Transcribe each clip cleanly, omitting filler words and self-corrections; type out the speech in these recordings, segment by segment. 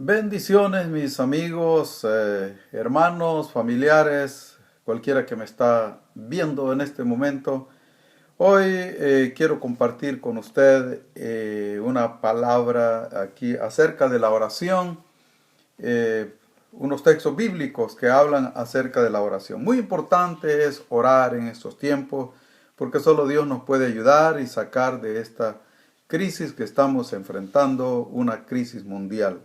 Bendiciones, mis amigos, hermanos, familiares, cualquiera que me está viendo en este momento. Hoy quiero compartir con usted una palabra aquí acerca de la oración, unos textos bíblicos que hablan acerca de la oración. Muy importante es orar en estos tiempos porque solo Dios nos puede ayudar y sacar de esta crisis que estamos enfrentando, una crisis mundial.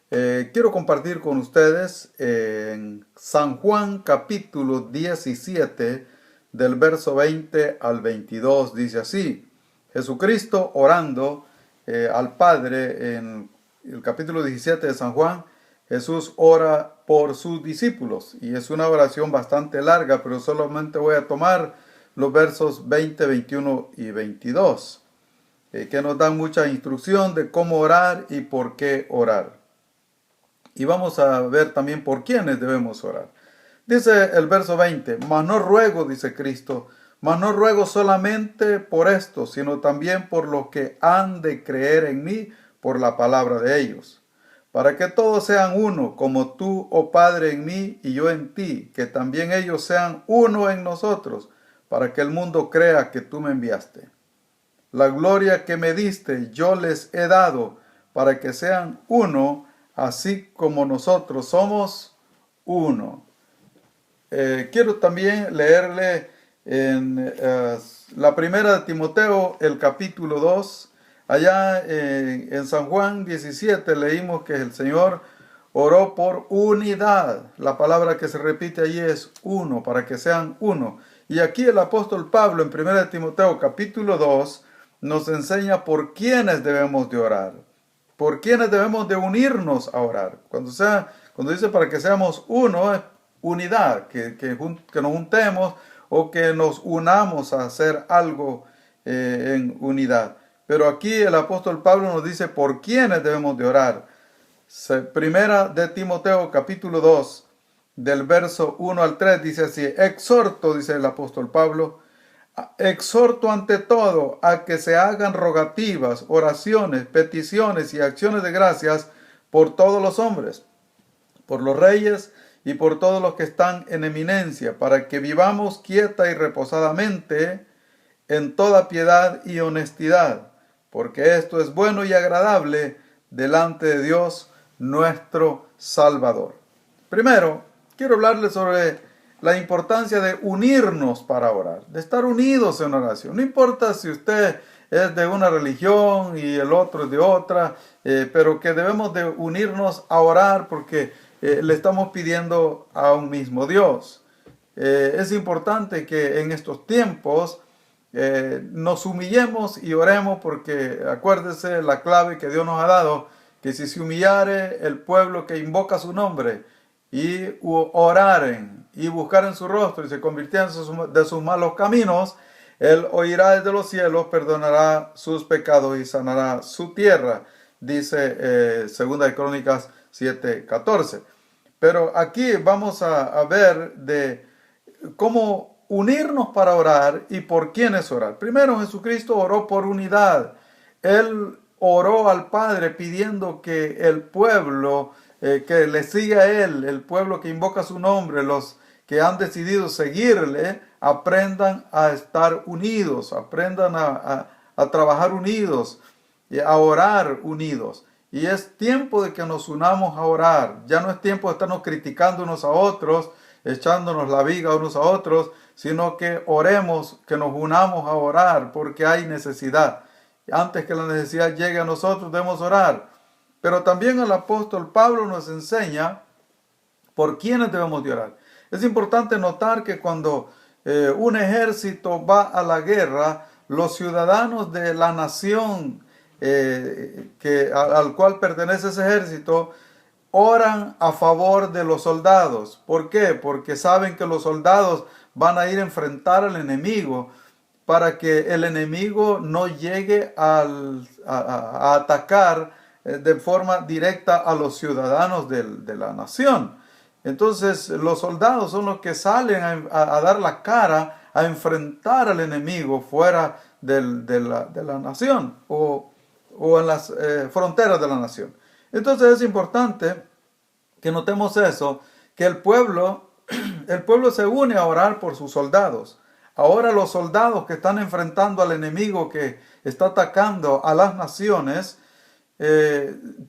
Quiero compartir con ustedes en San Juan capítulo 17 del verso 20 al 22. Dice así: Jesucristo orando al Padre en el capítulo 17 de San Juan. Jesús ora por sus discípulos y es una oración bastante larga, pero solamente voy a tomar los versos 20, 21 y 22 que nos dan mucha instrucción de cómo orar y por qué orar. Y vamos a ver también por quiénes debemos orar. Dice el verso 20, mas no ruego, dice Cristo, mas no ruego solamente por esto, sino también por los que han de creer en mí por la palabra de ellos. Para que todos sean uno, como tú, oh Padre, en mí y yo en ti, que también ellos sean uno en nosotros, para que el mundo crea que tú me enviaste. La gloria que me diste yo les he dado, para que sean uno, así como nosotros somos uno. Quiero también leerle en la primera de Timoteo, el capítulo 2. Allá en San Juan 17 leímos que el Señor oró por unidad. La palabra que se repite allí es uno, para que sean uno. Y aquí el apóstol Pablo en primera de Timoteo capítulo 2 nos enseña por quiénes debemos de orar. ¿Por quiénes debemos de unirnos a orar? Cuando dice para que seamos uno, es unidad, que nos juntemos o que nos unamos a hacer algo en unidad. Pero aquí el apóstol Pablo nos dice por quiénes debemos de orar. Primera de Timoteo capítulo 2, del verso 1 al 3, dice así: exhorto, dice el apóstol Pablo, exhorto ante todo a que se hagan rogativas, oraciones, peticiones y acciones de gracias por todos los hombres, por los reyes y por todos los que están en eminencia, para que vivamos quieta y reposadamente en toda piedad y honestidad, porque esto es bueno y agradable delante de Dios nuestro Salvador. Primero, quiero hablarles sobre la importancia de unirnos para orar, de estar unidos en oración. No importa si usted es de una religión y el otro es de otra, pero que debemos de unirnos a orar porque le estamos pidiendo a un mismo Dios. Es importante que en estos tiempos nos humillemos y oremos, porque acuérdese la clave que Dios nos ha dado, que si se humillare el pueblo que invoca su nombre y oraren y buscaren su rostro y se convirtieran de sus malos caminos, Él oirá desde los cielos, perdonará sus pecados y sanará su tierra, dice Segunda de Crónicas 7:14. Pero aquí vamos a ver de cómo unirnos para orar y por quiénes orar. Primero, Jesucristo oró por unidad. Él oró al Padre pidiendo que el pueblo que le siga a Él, el pueblo que invoca su nombre, los que han decidido seguirle, aprendan a estar unidos, aprendan a trabajar unidos, a orar unidos. Y es tiempo de que nos unamos a orar. Ya no es tiempo de estarnos criticando unos a otros, echándonos la viga unos a otros, sino que oremos, que nos unamos a orar, porque hay necesidad. Antes que la necesidad llegue a nosotros, debemos orar. Pero también el apóstol Pablo nos enseña por quiénes debemos de orar. Es importante notar que cuando un ejército va a la guerra, los ciudadanos de la nación al cual pertenece ese ejército oran a favor de los soldados. ¿Por qué? Porque saben que los soldados van a ir a enfrentar al enemigo, para que el enemigo no llegue a atacar de forma directa a los ciudadanos de la nación. Entonces los soldados son los que salen a dar la cara, a enfrentar al enemigo fuera de la nación o en las fronteras de la nación. Entonces es importante que notemos eso, que el pueblo se une a orar por sus soldados. Ahora los soldados que están enfrentando al enemigo que está atacando a las naciones,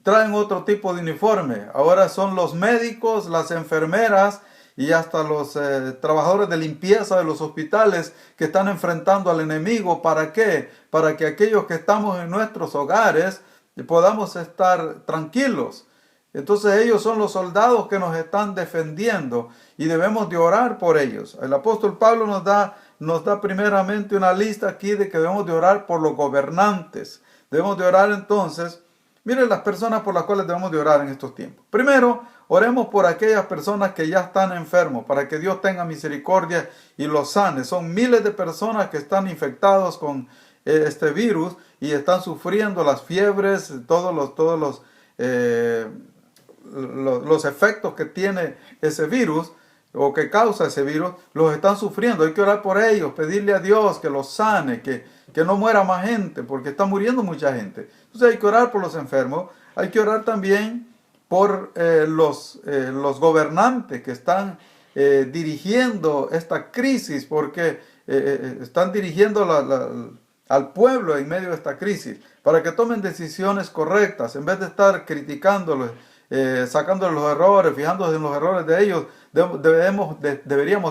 traen otro tipo de uniforme. Ahora son los médicos, las enfermeras y hasta los trabajadores de limpieza de los hospitales que están enfrentando al enemigo. ¿Para qué? Para que aquellos que estamos en nuestros hogares podamos estar tranquilos. Entonces ellos son los soldados que nos están defendiendo y debemos de orar por ellos. El apóstol Pablo nos da primeramente una lista aquí de que debemos de orar por los gobernantes. Debemos de orar entonces. Miren las personas por las cuales debemos de orar en estos tiempos. Primero, oremos por aquellas personas que ya están enfermos, para que Dios tenga misericordia y los sane. Son miles de personas que están infectados con este virus y están sufriendo las fiebres, todos los efectos que tiene ese virus o que causa ese virus, los están sufriendo. Hay que orar por ellos, pedirle a Dios que los sane, que no muera más gente, porque está muriendo mucha gente. Entonces hay que orar por los enfermos. Hay que orar también por los gobernantes que están dirigiendo esta crisis, porque están dirigiendo al pueblo en medio de esta crisis, para que tomen decisiones correctas, en vez de estar criticándolos, sacándoles los errores, fijándose en los errores de ellos. Deberíamos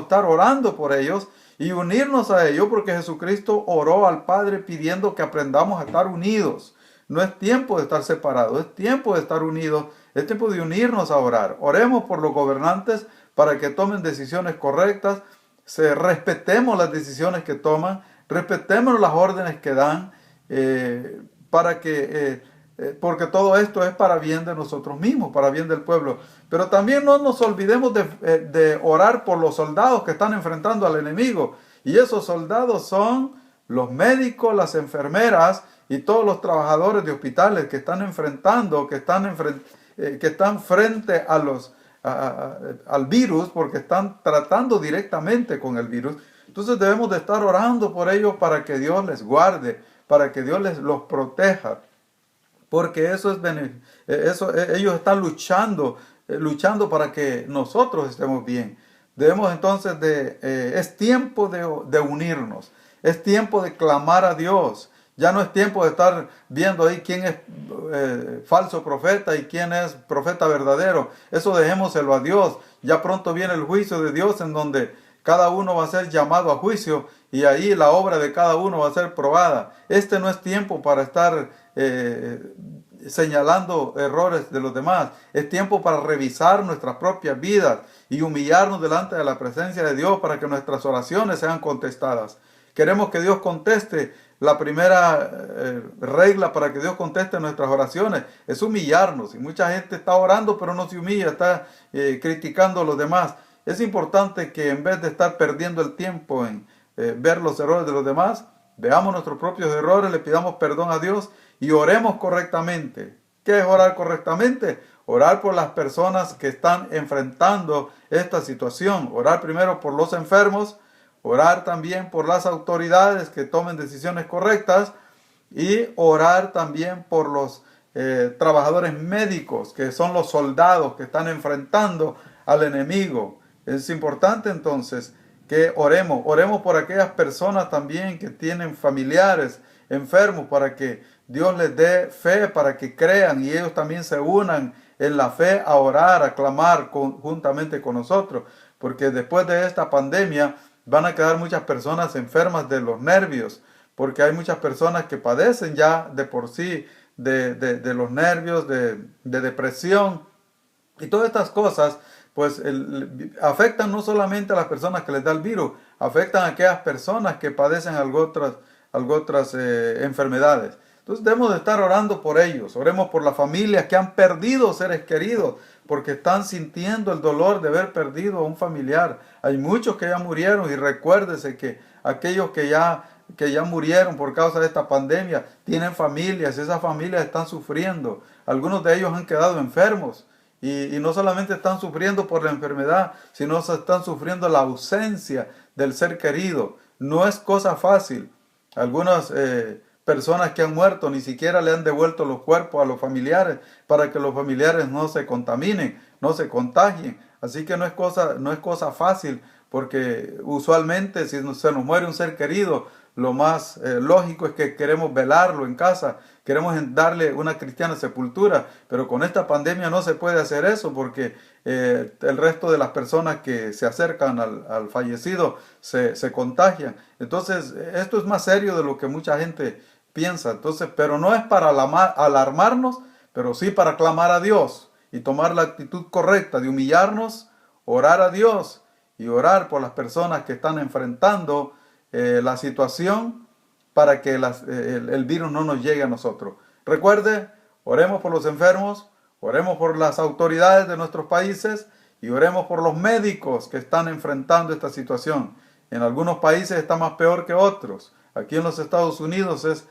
estar orando por ellos y unirnos a ellos, porque Jesucristo oró al Padre pidiendo que aprendamos a estar unidos. No es tiempo de estar separados, es tiempo de estar unidos, es tiempo de unirnos a orar. Oremos por los gobernantes para que tomen decisiones correctas, respetemos las decisiones que toman, respetemos las órdenes que dan, porque todo esto es para bien de nosotros mismos, para bien del pueblo. Pero también no nos olvidemos de orar por los soldados que están enfrentando al enemigo. Y esos soldados son los médicos, las enfermeras y todos los trabajadores de hospitales que están enfrentando, que están frente al virus, porque están tratando directamente con el virus. Entonces debemos de estar orando por ellos para que Dios les guarde, para que Dios los proteja. Porque ellos están luchando para que nosotros estemos bien. Debemos entonces es tiempo de unirnos, es tiempo de clamar a Dios. Ya no es tiempo de estar viendo ahí quién es falso profeta y quién es profeta verdadero. Eso dejémoselo a Dios. Ya pronto viene el juicio de Dios, en donde cada uno va a ser llamado a juicio y ahí la obra de cada uno va a ser probada. Este no es tiempo para estar señalando errores de los demás. Es tiempo para revisar nuestras propias vidas y humillarnos delante de la presencia de Dios para que nuestras oraciones sean contestadas. Queremos que Dios conteste. La primera regla para que Dios conteste nuestras oraciones es humillarnos. Y mucha gente está orando pero no se humilla, está criticando a los demás. Es importante que en vez de estar perdiendo el tiempo en ver los errores de los demás, veamos nuestros propios errores, le pidamos perdón a Dios y oremos correctamente. ¿Qué es orar correctamente? Orar por las personas que están enfrentando esta situación. Orar primero por los enfermos, orar también por las autoridades que tomen decisiones correctas y orar también por los trabajadores médicos, que son los soldados que están enfrentando al enemigo. Es importante entonces que oremos por aquellas personas también que tienen familiares enfermos, para que Dios les dé fe, para que crean y ellos también se unan en la fe a orar, a clamar juntamente con nosotros, porque después de esta pandemia van a quedar muchas personas enfermas de los nervios, porque hay muchas personas que padecen ya de por sí de los nervios, de depresión, y todas estas cosas pues afectan no solamente a las personas que les da el virus, afectan a aquellas personas que padecen algo otras enfermedades. Entonces debemos de estar orando por ellos. Oremos por las familias que han perdido seres queridos, porque están sintiendo el dolor de haber perdido a un familiar. Hay muchos que ya murieron, y recuérdese que aquellos que ya murieron por causa de esta pandemia tienen familias, esas familias están sufriendo. Algunos de ellos han quedado enfermos. Y no solamente están sufriendo por la enfermedad, sino están sufriendo la ausencia del ser querido. No es cosa fácil. Algunas personas que han muerto, ni siquiera le han devuelto los cuerpos a los familiares para que los familiares no se contaminen, no se contagien. Así que no es cosa fácil, porque usualmente si se nos muere un ser querido, lo más lógico es que queremos velarlo en casa, queremos darle una cristiana sepultura, pero con esta pandemia no se puede hacer eso porque el resto de las personas que se acercan al fallecido se contagian. Entonces, esto es más serio de lo que mucha gente piensa. Entonces, pero no es para alarmarnos, pero sí para clamar a Dios y tomar la actitud correcta de humillarnos, orar a Dios y orar por las personas que están enfrentando la situación para que el virus no nos llegue a nosotros. Recuerde, oremos por los enfermos, oremos por las autoridades de nuestros países y oremos por los médicos que están enfrentando esta situación. En algunos países está más peor que otros. Aquí en los Estados Unidos es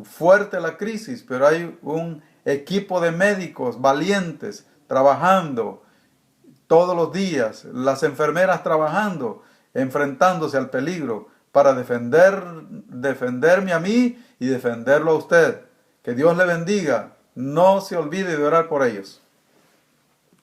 fuerte la crisis, pero hay un equipo de médicos valientes trabajando todos los días, las enfermeras trabajando, enfrentándose al peligro para defenderme a mí y defenderlo a usted. Que Dios le bendiga. No se olvide de orar por ellos.